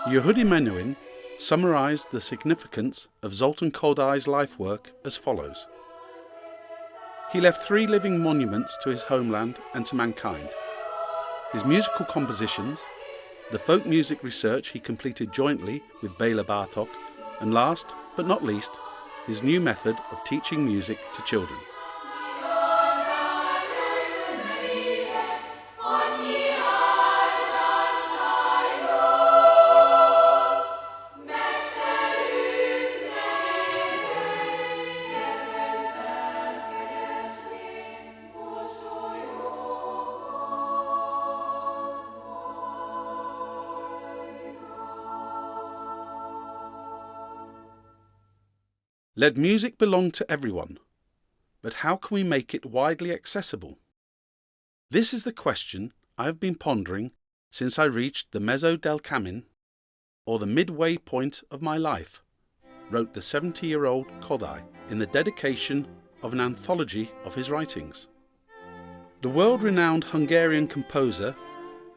Yehudi Menuhin summarised the significance of Zoltán Kodály's life work as follows. He left 3 living monuments to his homeland and to mankind. His musical compositions, the folk music research he completed jointly with Béla Bartók, and last but not least, his new method of teaching music to children. Let music belong to everyone, but how can we make it widely accessible? This is the question I have been pondering since I reached the Mezzo del Cammin, or the midway point of my life, wrote the 70-year-old Kodály in the dedication of an anthology of his writings. The world-renowned Hungarian composer,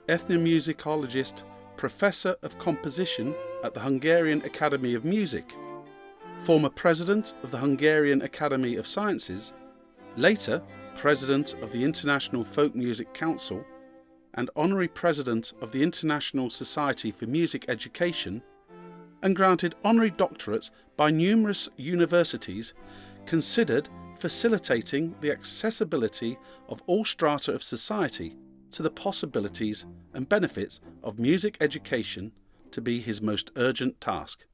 ethnomusicologist, professor of composition at the Hungarian Academy of Music, former president of the Hungarian Academy of Sciences, later president of the International Folk Music Council and honorary president of the International Society for Music Education, and granted honorary doctorates by numerous universities, considered facilitating the accessibility of all strata of society to the possibilities and benefits of music education to be his most urgent task.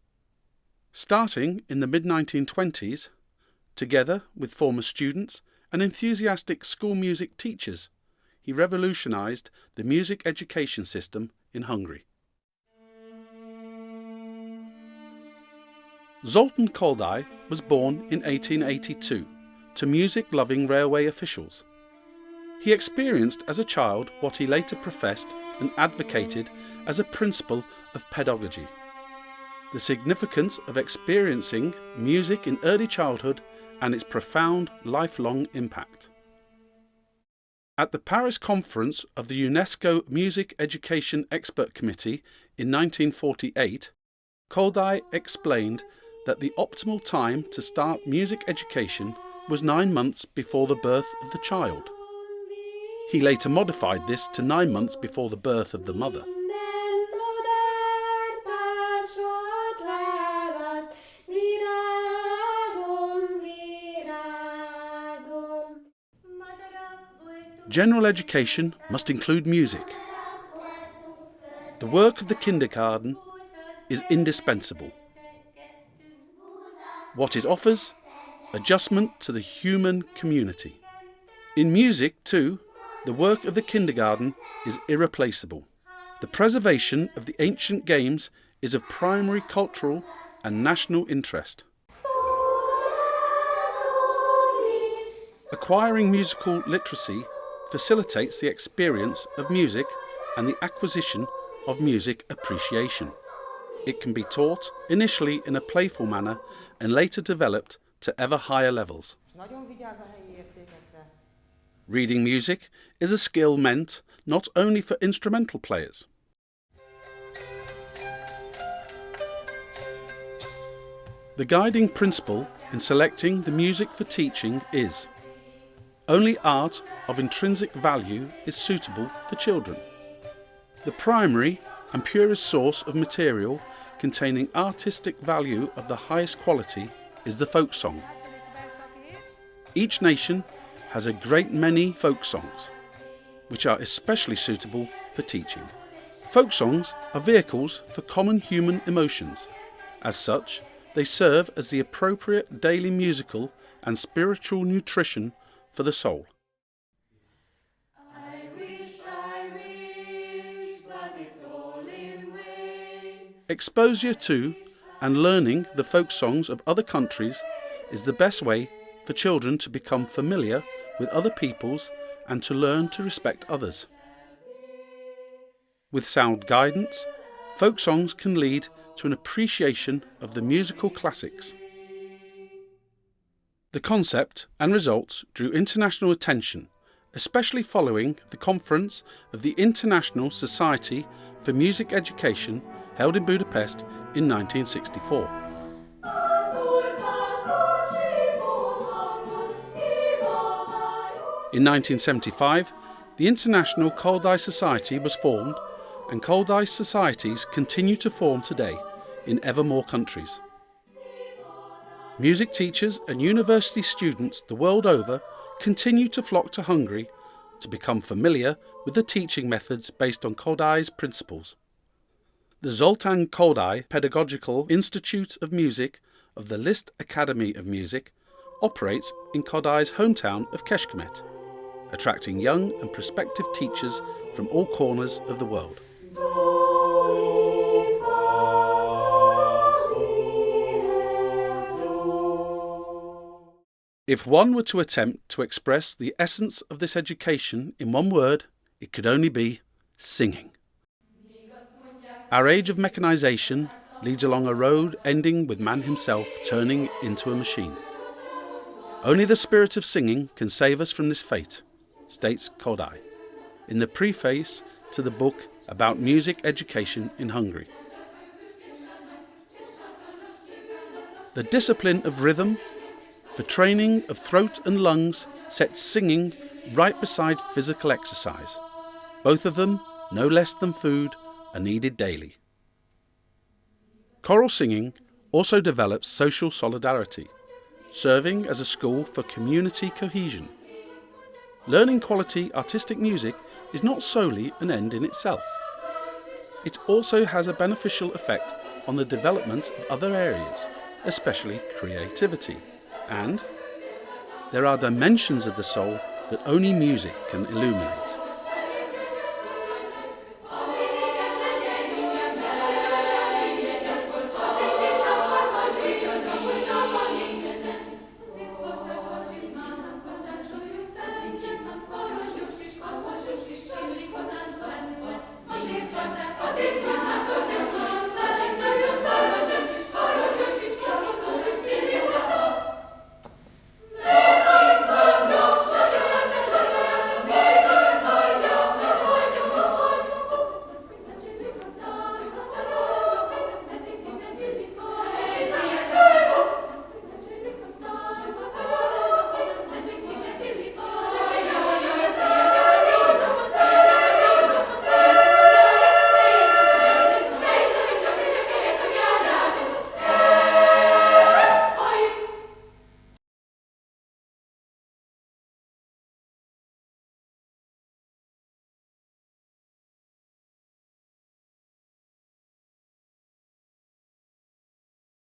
Starting in the mid-1920s, together with former students and enthusiastic school music teachers, he revolutionised the music education system in Hungary. Zoltán Kodály was born in 1882 to music-loving railway officials. He experienced as a child what he later professed and advocated as a principle of pedagogy: the significance of experiencing music in early childhood and its profound lifelong impact. At the Paris conference of the UNESCO Music Education Expert Committee in 1948, Kodály explained that the optimal time to start music education was 9 months before the birth of the child. He later modified this to 9 months before the birth of the mother. General education must include music. The work of the kindergarten is indispensable. What it offers? Adjustment to the human community. In music, too, the work of the kindergarten is irreplaceable. The preservation of the ancient games is of primary cultural and national interest. Acquiring musical literacy facilitates the experience of music and the acquisition of music appreciation. It can be taught initially in a playful manner and later developed to ever higher levels. Reading music is a skill meant not only for instrumental players. The guiding principle in selecting the music for teaching is: only art of intrinsic value is suitable for children. The primary and purest source of material containing artistic value of the highest quality is the folk song. Each nation has a great many folk songs, which are especially suitable for teaching. Folk songs are vehicles for common human emotions. As such, they serve as the appropriate daily musical and spiritual nutrition for the soul. I wish, but it's all in vain. Exposure to and learning the folk songs of other countries is the best way for children to become familiar with other peoples and to learn to respect others. With sound guidance, folk songs can lead to an appreciation of the musical classics. The concept and results drew international attention, especially following the conference of the International Society for Music Education held in Budapest in 1964. In 1975, the International Kodály Society was formed, and Kodály societies continue to form today in ever more countries. Music teachers and university students the world over continue to flock to Hungary to become familiar with the teaching methods based on Kodály's principles. The Zoltán Kodály Pedagogical Institute of Music of the Liszt Academy of Music operates in Kodály's hometown of Kecskemet, attracting young and prospective teachers from all corners of the world. If one were to attempt to express the essence of this education in one word, it could only be singing. Our age of mechanisation leads along a road ending with man himself turning into a machine. Only the spirit of singing can save us from this fate, states Kodály in the preface to the book about music education in Hungary. The discipline of rhythm, the training of throat and lungs sets singing right beside physical exercise. Both of them, no less than food, are needed daily. Choral singing also develops social solidarity, serving as a school for community cohesion. Learning quality artistic music is not solely an end in itself. It also has a beneficial effect on the development of other areas, especially creativity. And there are dimensions of the soul that only music can illuminate.